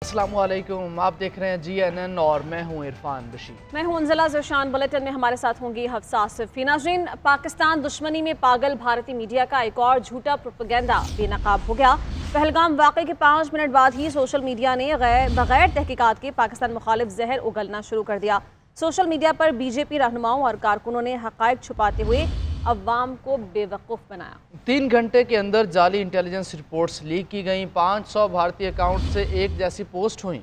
अस्सलामुअलैकुम, आप देख रहे हैं GNN और मैं हूं इरफान बशीर। मैं हूं अंजला ज़रशान। बुलेटिन में हमारे साथ होंगी हफ्सा आसिफ। नाज़रीन, पाकिस्तान दुश्मनी में पागल भारतीय मीडिया का एक और झूठा प्रोपेगेंडा बेनकाब हो गया। पहलगाम वाक़े के 5 मिनट बाद ही सोशल मीडिया ने बगैर तहकीकात के पाकिस्तान मुखालिफ जहर उगलना शुरू कर दिया। सोशल मीडिया पर BJP रहनुमाओं और कारकुनों ने हक़ाइक़ छुपाते हुए अवाम को बेवकूफ़ बनाया। 3 घंटे के अंदर जाली इंटेलिजेंस रिपोर्ट्स लीक की गई। 500 भारतीय अकाउंट से एक जैसी पोस्ट हुई।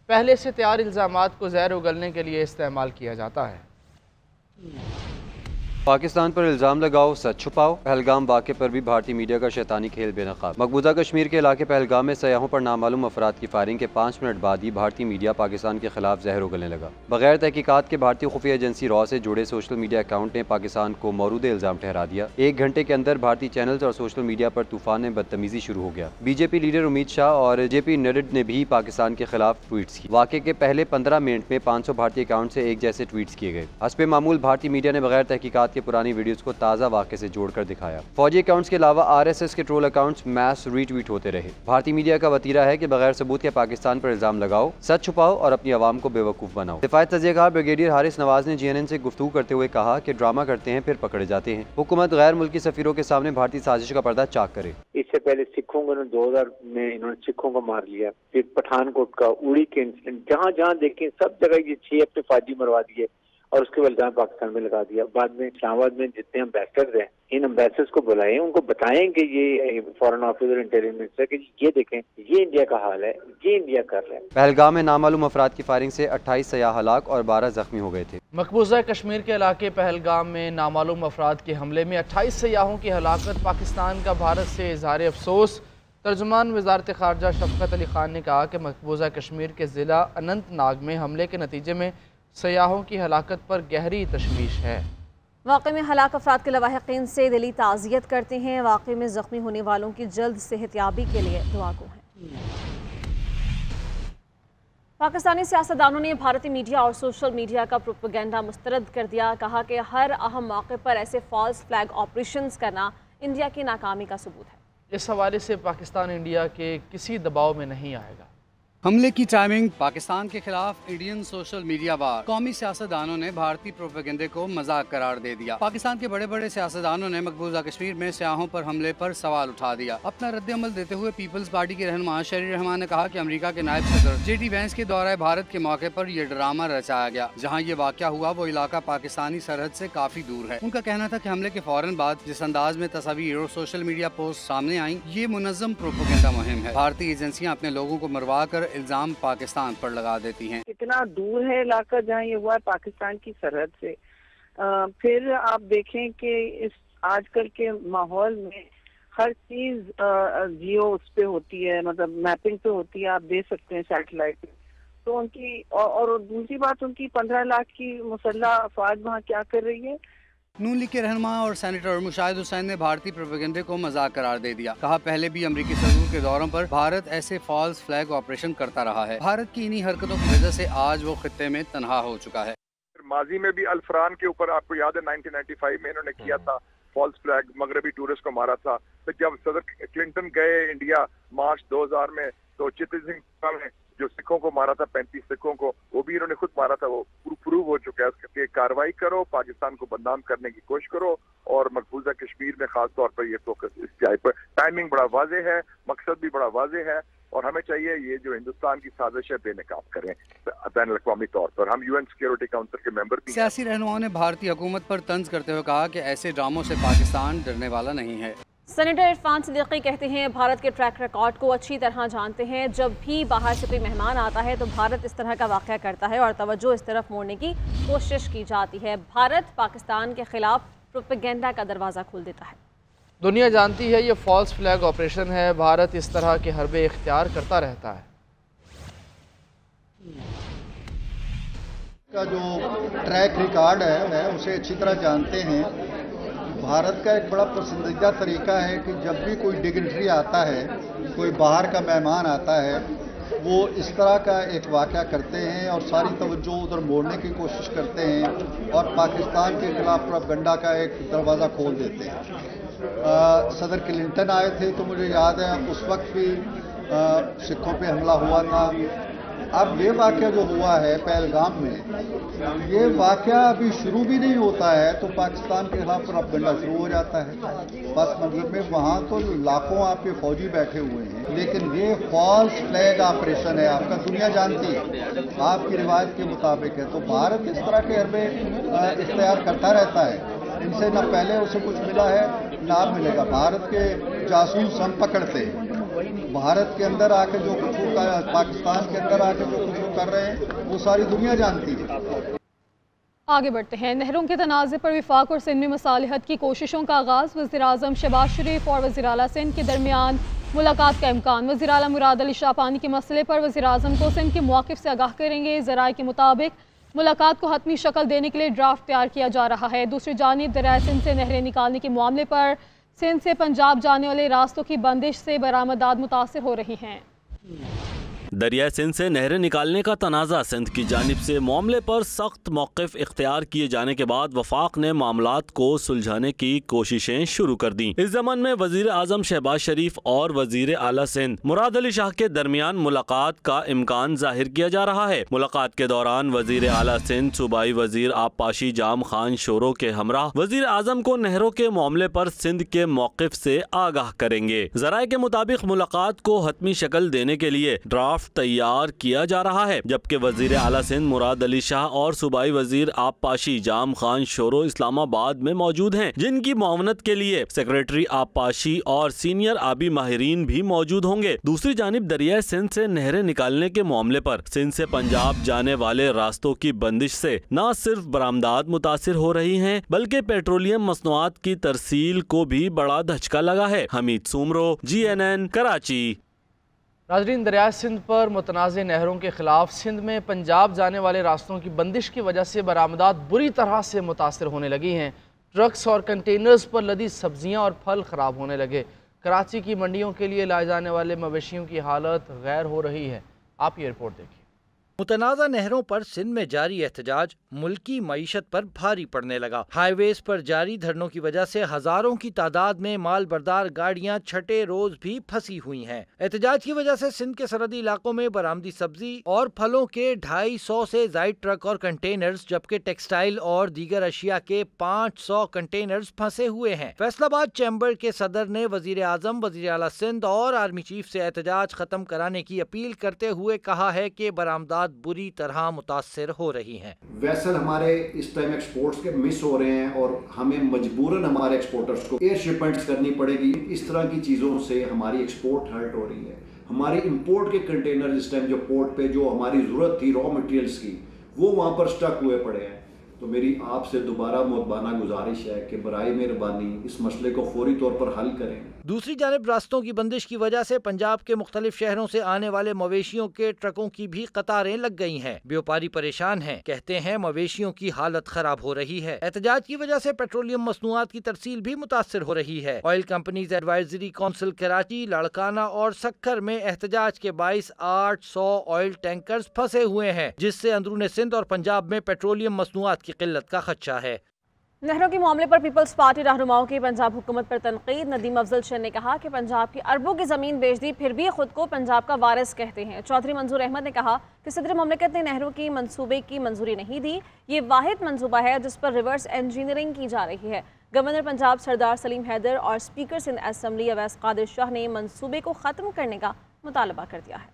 पहले से तैयार इल्ज़ामात को जहर उगलने के लिए इस्तेमाल किया जाता है। पाकिस्तान पर इल्ज़ाम लगाओ, सच छुपाओ। पहलगाम वाक़े पर भी भारतीय मीडिया का शैतानी खेल बेनकाब। मकबूजा कश्मीर के इलाके पहलगाम में सयाहों पर नामालूम अफराद की फायरिंग के 5 मिनट बाद ही भारतीय मीडिया पाकिस्तान के खिलाफ जहर उगलने लगा। बगैर तहकीकात के भारतीय खुफिया एजेंसी रॉ से जुड़े सोशल मीडिया अकाउंट ने पाकिस्तान को मौरूद इल्ज़ाम ठहरा दिया। 1 घंटे के अंदर भारतीय चैनल्स और सोशल मीडिया पर तूफान बदतमीजी शुरू हो गया। BJP लीडर अमित शाह और JP नड्डा ने भी पाकिस्तान के खिलाफ ट्वीट्स किए। वाक़े के पहले 15 मिनट में 500 भारतीय अकाउंट से एक जैसे ट्वीट्स किए गए। हस्बे मामूल भारतीय मीडिया ने बगैर तहकीकात के पुरानी वीडियोज को ताज़ा वाक़े से जोड़कर दिखाया। फौजी अकाउंट्स के अलावा RSS के ट्रोल अकाउंट्स मैस रीट्वीट होते रहे। भारतीय मीडिया का वतीरा है कि बगैर सबूत के पाकिस्तान पर इल्ज़ाम लगाओ, सच छुपाओ और अपनी आवाम को बेवकूफ़ बनाओ। दिफाई तज़ियाकार ब्रिगेडियर हारिस नवाज ने GNN से गुफ्तगू करते हुए कहा कि ड्रामा करते हैं फिर पकड़े जाते हैं। हुकूमत गैर मुल्की सफ़ीरों के सामने भारतीय साजिश का पर्दा चाक करे। इससे पहले सिखों को 2000 में इन्होंने सिखों को मार लिया, फिर पठानकोट का, उड़ी के इंसिडेंट, जहाँ जहाँ देखें सब जगह ये 6 अपने फौजी मरवा दिए और उसके इल्जाम पाकिस्तान में लगा दिया। बाद में इस्लामाबाद में जितने एम्बेसडर्स हैं, इन एम्बेसडर्स को बुलाएं, उनको बताएं कि ये फॉरेन ऑफिसर इंटेलिजेंस मिनिस्टर कि ये देखें, ये इंडिया का हाल है, ये इंडिया कर रहा है। पहलगाम में नामालूम अफराद की फायरिंग से 28 सयाह हलाक और 12 जख्मी हो गए थे। मकबूजा कश्मीर के इलाके पहलगाम में नामालूम अफराद के हमले में 28 सयाहों की हलाकत। पाकिस्तान का भारत से इजहार अफसोस। तर्जुमान वज़ारत ख़ारजा शफ़क़त अली ख़ान ने कहा कि मकबूजा कश्मीर के ज़िला अनंतनाग में हमले के नतीजे में सयाहों की हलाकत पर गहरी तशवीश है। वाक़े में हलाक अफराद के लवाहिक़ीन से दिली ताज़ियत करते हैं। वाक़े में ज़ख्मी होने वालों की जल्द सेहतयाबी के लिए दुआ गो हैं। पाकिस्तानी सियासतदानों ने भारतीय मीडिया और सोशल मीडिया का प्रोपेगेंडा मुस्तरद कर दिया। कहा कि हर अहम मौके पर ऐसे फॉल्स फ्लैग ऑपरेशंस करना इंडिया की नाकामी का सबूत है। इस हवाले से पाकिस्तान इंडिया के किसी दबाव में नहीं आएगा। हमले की टाइमिंग पाकिस्तान के खिलाफ इंडियन सोशल मीडिया वार। कौमी सियासतदानों ने भारतीय प्रोपेगेंडे को मजाक करार दे दिया। पाकिस्तान के बड़े बड़े सियासतदानों ने मकबूजा कश्मीर में सयाहों पर हमले पर सवाल उठा दिया। अपना रद्द-ए-अमल देते हुए पीपल्स पार्टी के रहनुमा शरीर रहमान ने कहा कि अमेरिका के नायब सदर JD वैंस के दौरे भारत के मौके पर यह ड्रामा रचाया गया। जहाँ ये वाक़या हुआ वो इलाका पाकिस्तानी सरहद से काफी दूर है। उनका कहना था कि हमले के फौरन बाद जिस अंदाज में तस्वीर और सोशल मीडिया पोस्ट सामने आई, ये मुनज़्ज़म प्रोपेगेंडा मुहिम है। भारतीय एजेंसियाँ अपने लोगों को मरवा कर इल्जाम पाकिस्तान पर लगा देती हैं। इतना दूर है इलाका जहाँ ये हुआ है पाकिस्तान की सरहद से। फिर आप देखें कि इस आजकल के माहौल में हर चीज जियो उस पे होती है, मतलब मैपिंग पे होती है, आप दे सकते हैं सैटेलाइट पे। तो उनकी और दूसरी बात, उनकी 15 लाख की मुसल्लह अफवाज वहाँ क्या कर रही है। नून लीग के रहनुमा और सेनेटर मुशाहिद हुसैन ने भारतीय प्रोपेगेंडे को मजाक करार दे दिया। कहा पहले भी अमेरिकी सदर के दौरों पर भारत ऐसे फॉल्स फ्लैग ऑपरेशन करता रहा है। भारत की इन्हीं हरकतों की वजह से आज वो खित्ते में तनहा हो चुका है। माजी में भी अल्फरान के ऊपर आपको याद है 1995 में इन्होंने किया था फॉल्स फ्लैग, मगरबी टूरिस्ट को मारा था। फिर जब सदर क्लिंटन गए इंडिया मार्च 2000 में, तो चित्ती सिंह ने जो सिखों को मारा था, 35 सिखों को, वो भी इन्होंने खुद मारा था। वो प्रूव हो चुका है उसके। कार्रवाई करो, पाकिस्तान को बदनाम करने की कोशिश करो और मकबूजा कश्मीर में खास तौर पर ये फोकस इस पर। टाइमिंग बड़ा वाजे है, मकसद भी बड़ा वाजे है और हमें चाहिए ये जो हिंदुस्तान की साजिश है बेनकाब करें बैन अवी तौर पर। हम UN सिक्योरिटी काउंसिल के मेंबर भी। सियासी रहनुमाओं ने भारतीय हुकूमत पर तंज करते हुए कहा कि ऐसे ड्रामों से पाकिस्तान डरने वाला नहीं है। सेनेटर इरफान सिद्दीकी कहते हैं भारत के ट्रैक रिकॉर्ड को अच्छी तरह जानते हैं। जब भी बाहर से कोई मेहमान आता है तो भारत इस तरह का वाक़या करता है और तवज्जो इस तरफ मोड़ने की कोशिश की जाती है। भारत पाकिस्तान के खिलाफ प्रोपेगेंडा का दरवाज़ा खोल देता है। दुनिया जानती है ये फॉल्स फ्लैग ऑपरेशन है। भारत इस तरह के हरबे इख्तियार करता रहता है। का जो ट्रैक रिकॉर्ड है उसे अच्छी तरह जानते हैं। भारत का एक बड़ा पसंदीदा तरीका है कि जब भी कोई डिग्निटरी आता है, कोई बाहर का मेहमान आता है, वो इस तरह का एक वाक़या करते हैं और सारी तवज्जो उधर मोड़ने की कोशिश करते हैं और पाकिस्तान के खिलाफ प्रोपेगेंडा का एक दरवाज़ा खोल देते हैं। सदर क्लिंटन आए थे तो मुझे याद है उस वक्त भी सिखों पे हमला हुआ था। अब ये वाक़या जो हुआ है पहलगाम में, ये वाक़या अभी शुरू भी नहीं होता है तो पाकिस्तान के खिलाफ प्रोपेगेंडा शुरू हो जाता है। बस मतलब में वहाँ तो लाखों आपके फौजी बैठे हुए हैं, लेकिन ये फॉल्स फ्लैग ऑपरेशन है, आपका दुनिया जानती है, आपकी रिवायत के मुताबिक है। तो भारत इस तरह के हरबे इख्तियार करता रहता है, इनसे न पहले उसे कुछ मिला है ना अब मिलेगा। भारत के जासूस हम पकड़ते हैं, भारत के अंदर आके जो कुछ पाकिस्तान के अंदर आके जो कुछ कर रहे हैं वो सारी दुनिया जानती है। आगे बढ़ते हैं। नहरों के तनाज़े पर विफाक और सिंध में मसालिहत की कोशिशों का आगाज़। वज़ीर-ए-आज़म शहबाज शरीफ और वज़ीर-ए-आला सिंध के दरमियान मुलाकात का इम्कान। वज़ीर-ए-आला मुराद अली शाह पानी के मसले पर वज़ीर-ए-आज़म को सिंध के मौक़िफ़ से आगाह करेंगे। ज़राए के मुताबिक मुलाकात को हतमी शक्ल देने के लिए ड्राफ्ट तैयार किया जा रहा है। दूसरी जानिब दरियाए सिंध से नहरें निकालने के मामले पर सिंध से पंजाब जाने वाले रास्तों की बंदिश से बरामदात मुतासिर हो रही हैं। दरिया सिंध से नहरें निकालने का तनाज़ा सिंध की जानिब से मामले पर सख्त मौक़िफ़ इख्तियार किए जाने के बाद वफाक ने मामलात को सुलझाने की कोशिशें शुरू कर दी। इस ज़मन में वज़ीर आज़म शहबाज शरीफ और वज़ीर आला सिंध मुराद अली शाह के दरमियान मुलाकात का इम्कान जाहिर किया जा रहा है। मुलाकात के दौरान वज़ीर आला सिंध सूबाई वज़ीर आबपाशी जाम खान शोरो के हमरा वज़ीर आज़म को नहरों के मामले पर सिंध के मौक़िफ़ से आगाह करेंगे। ज़राए के मुताबिक मुलाकात को हतमी शक्ल देने के लिए ड्राफ्ट तैयार किया जा रहा है, जबकि वजीर आला सिंध मुराद अली शाह और सूबाई वजीर आबपाशी जाम खान शोरो इस्लामाबाद में मौजूद हैं, जिनकी मुआवनत के लिए सेक्रेटरी आबपाशी और सीनियर आबी माहिरीन भी मौजूद होंगे। दूसरी जानिब दरिया सिंध से नहरें निकालने के मामले पर सिंध से पंजाब जाने वाले रास्तों की बंदिश से न सिर्फ बरामदात मुतासिर हो रही हैं, बल्कि पेट्रोलियम मसनूआत की तरसील को भी बड़ा धचका लगा है। हमीद सुमरो, GNN, कराची। नाज़रीन, दरिया सिंध पर मुतनाज़ नहरों के खिलाफ सिंध में पंजाब जाने वाले रास्तों की बंदिश की वजह से बरामदात बुरी तरह से मुतासर होने लगी हैं। ट्रक्स और कंटेनर्स पर लदी सब्जियां और फल ख़राब होने लगे। कराची की मंडियों के लिए लाए जाने वाले मवेशियों की हालत गैर हो रही है। आप ये रिपोर्ट देखिए। मुतनाज़ा नहरों पर सिंध में जारी एहतजाज मुल्की मईशत पर भारी पड़ने लगा। हाईवेज पर जारी धरनों की वजह से हजारों की तादाद में माल बरदार गाड़ियां छठे रोज भी फंसी हुई हैं। एहतजाज की वजह से सिंध के सरहदी इलाकों में बरामदी सब्जी और फलों के 250 से जायद ट्रक और कंटेनर्स, जबकि टेक्सटाइल और दीगर अशिया के 500 कंटेनर्स फंसे हुए हैं। फैसलाबाद चैम्बर के सदर ने वजीर आजम, वजीर आला सिंध और आर्मी चीफ से एहतजाज खत्म कराने की अपील करते हुए कहा है कि बरामदात बुरी तरह मुतासिर हो रही हैं। वेसल हमारे इस टाइम एक्सपोर्ट्स के मिस हो रहे हैं और हमें मजबूरन हमारे एक्सपोर्टर्स को एयर शिपमेंट्स करनी पड़ेगी। इस तरह की चीज़ों से हमारी एक्सपोर्ट हर्ट हो रही है। हमारे इंपोर्ट के कंटेनर इस टाइम जो पोर्ट पे जो हमारी ज़रूरत थी रॉ मटेरियल्स की, वो वहाँ पर स्टक हुए पड़े हैं। तो मेरी आपसे दोबारा मुतबाना गुजारिश है कि बराए मेहरबानी इस मसले को फौरी तौर पर हल करें। दूसरी जानिब रास्तों की बंदिश की वजह से पंजाब के मुख्तलिफ शहरों से आने वाले मवेशियों के ट्रकों की भी कतारें लग गई हैं। व्यापारी परेशान हैं, कहते हैं मवेशियों की हालत खराब हो रही है। एहतजाज की वजह से पेट्रोलियम मसनूआत की तरसील भी मुतासिर हो रही है। Oil companies advisory council Karachi, Larkana और सक्खर में एहतजाज के बाइस 800 ऑयल टैंकर्स फंसे हुए हैं, जिससे अंदरूनी सिंध और पंजाब में पेट्रोलियम मसनूआत की किल्लत का खदशा है। नहरों के मामले पर पीपल्स पार्टी रहनुमाओं की पंजाब हुकूमत पर तनकीद। नदीम अफजल शह ने कहा कि पंजाब की अरबों की ज़मीन बेच दी, फिर भी खुद को पंजाब का वारिस कहते हैं। चौधरी मंजूर अहमद ने कहा कि सदर ममलिकत ने नहरों की मंसूबे की मंजूरी नहीं दी। ये वाहिद मंसूबा है जिस पर रिवर्स इंजीनियरिंग की जा रही है। गवर्नर पंजाब सरदार सलीम हैदर और स्पीकर सिंध असम्बली अवैस कादिर शाह ने मंसूबे को ख़त्म करने का मुतालबा कर दिया है।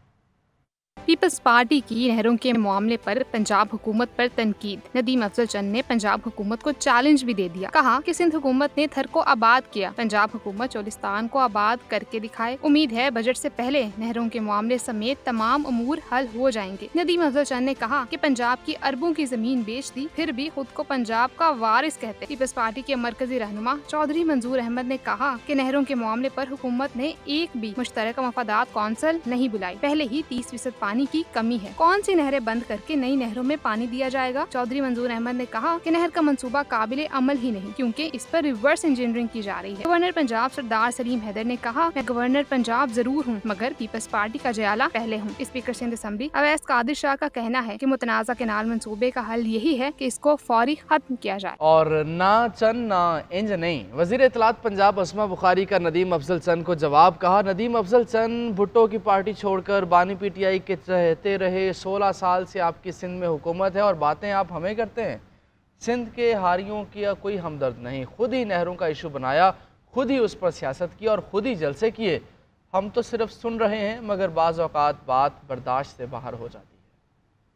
पीपल्स पार्टी की नहरों के मामले पर पंजाब हुकूमत पर तनकीद। नदीम अफजल चंद ने पंजाब हुकूमत को चैलेंज भी दे दिया। कहा कि सिंध हुकूमत ने थर को आबाद किया, पंजाब हुकूमत चोलिस्तान को आबाद करके दिखाए। उम्मीद है बजट से पहले नहरों के मामले समेत तमाम अमूर हल हो जाएंगे। नदीम अफजल चंद ने कहा कि पंजाब की अरबों की जमीन बेच दी, फिर भी खुद को पंजाब का वारिस कहते। पीपल्स पार्टी के मरकजी रहनुमा चौधरी मंजूर अहमद ने कहा कि नहरों के मामले पर हुकूमत ने एक भी मुश्तरका मफादात कौंसिल नहीं बुलाई। पहले ही 30% पानी की कमी है। कौन सी नहरें बंद करके नई नहरों में पानी दिया जाएगा? चौधरी मंजूर अहमद ने कहा कि नहर का मंसूबा काबिल अमल ही नहीं, क्योंकि इस पर रिवर्स इंजीनियरिंग की जा रही है। गवर्नर पंजाब सरदार सलीम हैदर ने कहा, मैं गवर्नर पंजाब जरूर हूँ मगर पीपल्स पार्टी का जयाला पहले हूँ। स्पीकर सिंध असेंबली अवैस कादिर शाह का कहना है कि मुतनाज़ा केनाल मंसूबे का हल यही है कि इसको फौरी खत्म किया जाए। और ना चंद ना इंज नहीं, वजीर इत्तलात पंजाब अस्मा बुखारी का नदीम अफजल चंद को जवाब। कहा, नदीम अफजल चंद भुट्टो की पार्टी छोड़कर बानी PTI के चहते रहे। 16 साल से आपकी सिंध में हुकूमत है और बातें आप हमें करते हैं। सिंध के हारियों की कोई हमदर्द नहीं, खुद ही नहरों का इशू बनाया, खुद ही उस पर सियासत की और खुद ही जलसे किए। हम तो सिर्फ सुन रहे हैं मगर बाज़ औक़ात बात बर्दाश्त से बाहर हो जाती है।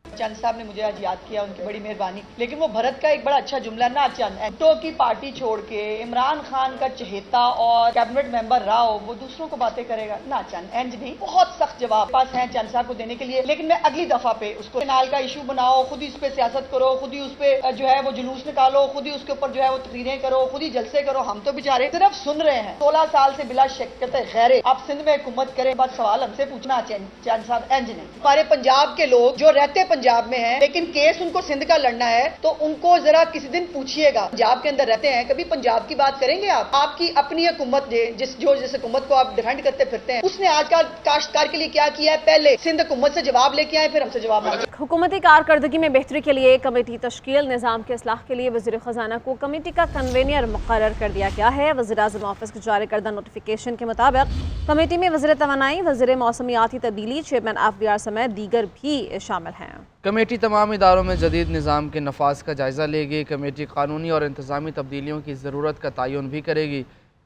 चंद साहब ने मुझे आज याद किया, उनकी बड़ी मेहरबानी। लेकिन वो भरत का एक बड़ा अच्छा जुमला, ना चंद भुट्टो की पार्टी छोड़ के इमरान खान का चहेता और कैबिनेट मेंबर रहा हो, वो दूसरों को बातें करेगा, ना चंद एंज नहीं। बहुत सख्त जवाब पास है चंद साहब को देने के लिए, लेकिन मैं अगली दफा पे उसको केनाल का इशू बनाओ, खुद ही उस पर सियासत करो, खुद ही उस पर जो है वो जुलूस निकालो, खुद ही उसके ऊपर जो है वो तकरीरें करो, खुद ही जलसे करो। हम तो बेचारे सिर्फ सुन रहे हैं। 16 साल से बिला शिक्कत खैर आप सिंध में हुकूमत करें, बस सवाल हमसे पूछना चंद साहब एंज नहीं। हमारे पंजाब के लोग जो रहते पंजाब में हैं लेकिन केस उनको सिंध का लड़ना है, तो उनको जरा किसी दिन पूछिएगा, पंजाब के अंदर रहते हैं, कभी पंजाब की बात करेंगे आप? आपकी अपनी हुकूमत जिस हुकूमत को आप डिफेंड करते फिरते हैं, उसने आज का काश्तकार के लिए क्या किया है? पहले सिंध हुकूमत से जवाब लेके आए, फिर हमसे जवाब मांगे। हुकूमती कारकर्दगी में बेहतरी के लिए कमेटी तश्कील, निज़ाम के इस्लाह के लिए वज़ीर ख़जाना को कमेटी का कन्वेनियर मुक़र्रर कर दिया गया है। वज़ीर-ए-आज़म ऑफिस के जारी करदा नोटिफिकेशन के मुताबिक कमेटी में वज़ीर तवानाई, वज़ीर मौसमियाती तब्दीली, चेयरमैन FBR समेत दीगर भी शामिल हैं। कमेटी तमाम इदारों में जदीद निज़ाम के नफाज का जायज़ा लेगी। कमेटी कानूनी और इंतज़ामी तब्दीलियों की ज़रूरत का तयन भी करेगी।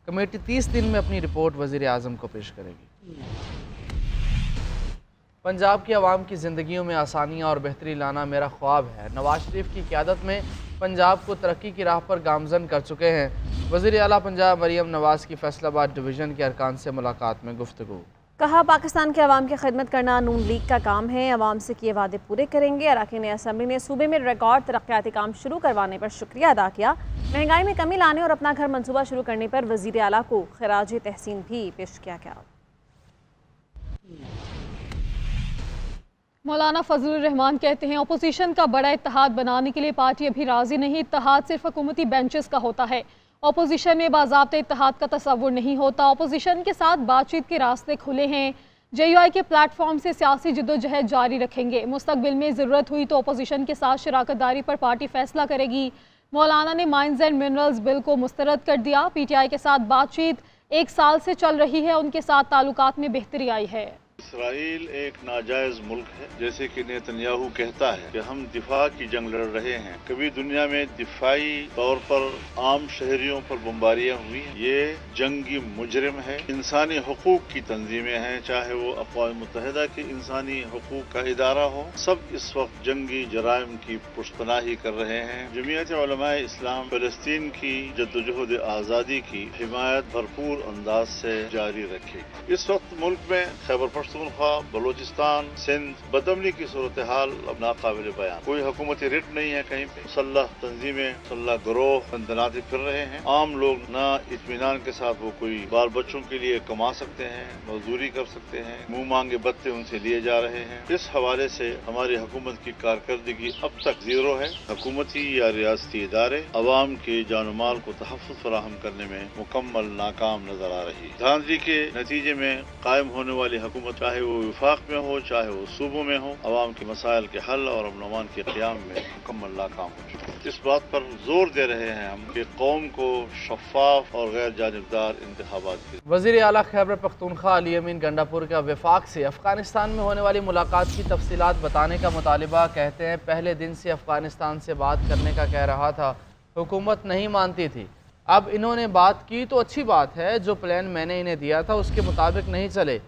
कमेटी 30 दिन में अपनी रिपोर्ट वज़ीर-ए-आज़म को पेश करेगी। पंजाब की आवाम की ज़िंदगियों में आसानियाँ और बेहतरी लाना मेरा ख्वाब है। नवाज शरीफ की क़यादत में पंजाब को तरक्की की राह पर गामज़न कर चुके हैं। वज़ीर आला पंजाब मरीम नवाज़ की फैसलाबाद डिवीज़न के अरकान से मुलाकात में गुफ्तगू। कहा, पाकिस्तान के अवाम की खिदमत करना नून लीग का काम है, अवाम से किए वादे पूरे करेंगे। अरकान असम्बली ने सूबे में रिकॉर्ड तरक्याती काम शुरू करवाने पर शुक्रिया अदा किया। महंगाई में कमी लाने और अपना घर मंसूबा शुरू करने पर वज़ीर आला को खराज तहसीन भी पेश किया गया। मौलाना फजलुर रहमान कहते हैं, अपोजिशन का बड़ा इत्तेहाद बनाने के लिए पार्टी अभी राजी नहीं। इत्तेहाद सिर्फ हुकूमती बेंचेस का होता है, अपोजिशन में बाज़ाब्ते इत्तेहाद का तस्वुर नहीं होता। अपोजिशन के साथ बातचीत के रास्ते खुले हैं। JUI के प्लेटफॉर्म से सियासी जद्दोजहद जारी रखेंगे। मुस्तकबिल में ज़रूरत हुई तो अपोजिशन के साथ शराकत दारी पर पार्टी फैसला करेगी। मौलाना ने माइंस एंड मिनरल्स बिल को मुस्तरद कर दिया। PTI के साथ बातचीत 1 साल से चल रही है, उनके साथ ताल्लुकात में बेहतरी आई है। इसराइल एक नाजायज मुल्क है, जैसे कि नेतन्याहू कहता है कि हम दिफा की जंग लड़ रहे हैं। कभी दुनिया में दिफाई तौर पर आम शहरियों पर बमबारियां हुई। ये जंगी मुजरिम है। इंसानी हकूक की तंजीमें हैं, चाहे वो अक़वाम मुत्तहिदा के इंसानी हकूक का इदारा हो, सब इस वक्त जंगी जराइम की पुश्तनाही कर रहे हैं। जमीयत उलमाए इस्लाम फ़लस्तीन की जद्दोजहद आज़ादी की हिमायत भरपूर अंदाज से जारी रखेगी। इस वक्त मुल्क में खैबर पख्तूनख्वा, बलोचिस्तान, सिंध, बदअमनी की सूरत हाल अब नाकाबिल बयान। कोई हुकूमती रिट नहीं है कहीं पे। मुसल्लह तंजीमें, मुसल्लह गिरोह तंदनाते फिर रहे हैं। आम लोग ना इत्मीनान के साथ वो कोई बाल बच्चों के लिए कमा सकते हैं, मजदूरी कर सकते हैं, मुंह मांगे बत्ते उनसे लिए जा रहे हैं। इस हवाले से हमारी हुकूमत की कारकर्दगी अब तक जीरो है। हुकूमती या रियासती इदारे अवाम के जान माल को तहफ़्फ़ुज़ फराहम करने में मुकम्मल नाकाम नजर आ रही है। धांधली के नतीजे में कायम होने वाली हुकूमत, चाहे वो विफाक में हो चाहे वो सूबों में हो, अवाम के मसाइल के हल और अमन अमान के क़याम में मुकम्मल नाकाम हो चुका है। इस बात पर जोर दे रहे हैं हम कि कौम को शफाफ और गैर जानिबदार इंतखाबात की। वज़ीर आला खैबर पख्तूनख्वा अली अमीन गंडापुर का वफाक से अफगानिस्तान में होने वाली मुलाकात की तफसीलात बताने का मुतालिबा। कहते हैं, पहले दिन से अफगानिस्तान से बात करने का कह रहा था, हुकूमत नहीं मानती थी। अब इन्होंने बात की तो अच्छी बात है। जो प्लान मैंने इन्हें दिया था उसके मुताबिक नहीं चले।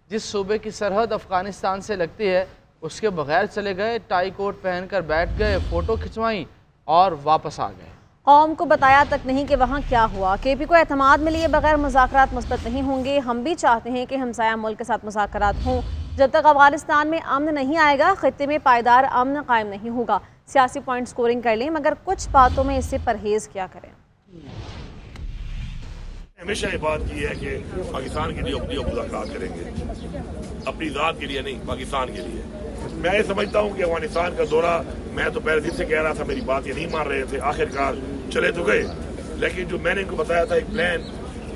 जिस सूबे की सरहद अफगानिस्तान से लगती है उसके बगैर चले गए, टाई कोट पहनकर बैठ गए, फ़ोटो खिंचवाई और वापस आ गए। कौम को बताया तक नहीं कि वहाँ क्या हुआ। KP को एतमाद में लिए बगैर मुज़ाकरात मुस्बत नहीं होंगे। हम भी चाहते हैं कि हमसाया मुल्क के साथ मुज़ाकरात हों। जब तक अफगानिस्तान में अमन नहीं आएगा, खित्ते में पायदार अमन कायम नहीं होगा। सियासी पॉइंट स्कोरिंग कर लें मगर कुछ बातों में इससे परहेज़ किया करें। हमेशा ये बात की है कि पाकिस्तान के लिए अपनी मुलाकात करेंगे, अपनी जात के लिए नहीं, पाकिस्तान के लिए। मैं ये समझता हूँ कि अफगानिस्तान का दौरा, मैं तो पहले दिन से कह रहा था, मेरी बात ये नहीं मान रहे थे, आखिरकार चले तो गए, लेकिन जो मैंने इनको बताया था एक प्लान,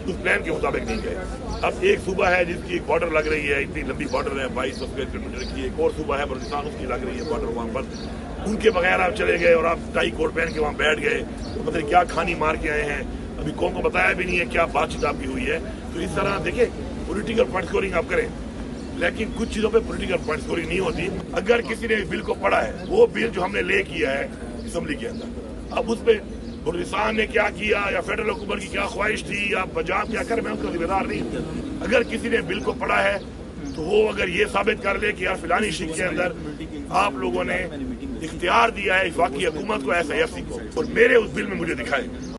उस प्लान के मुताबिक नहीं गए। अब एक सूबा है जिसकी एक बॉर्डर लग रही है, इतनी लंबी बॉर्डर है 2200 स्क्वायर किलोमीटर की, एक और सूबा है बलूचिस्तान, उसकी लग रही है बॉर्डर, वहाँ पर उनके बगैर आप चले गए और आप टाई कोट पहन के वहाँ बैठ गए, तो मतलब क्या खानी मार के आए हैं, अभी कौन को बताया भी नहीं है क्या बातचीत आपकी हुई है। तो इस तरह देखिए पॉलिटिकल पॉइंट स्कोरिंग आप करें, लेकिन कुछ चीजों पे पॉलिटिकल पॉइंट स्कोरिंग नहीं होती। अगर किसी ने बिल को पढ़ा है, वो बिल जो हमने ले किया है असेंबली के अंदर, अब उस पर बलूचिस्तान ने क्या किया या फेडरल हुकूमत की क्या ख्वाहिश थी या पंजाब क्या कर, मैं उसका जिम्मेदार नहीं। अगर किसी ने बिल को पढ़ा है तो वो अगर ये साबित कर ले कि यार फिलानी शिक के अंदर आप लोगों ने इख्तियार दिया है वफाकी हुकूमत को, SIFC को, और मेरे उस बिल में मुझे दिखाए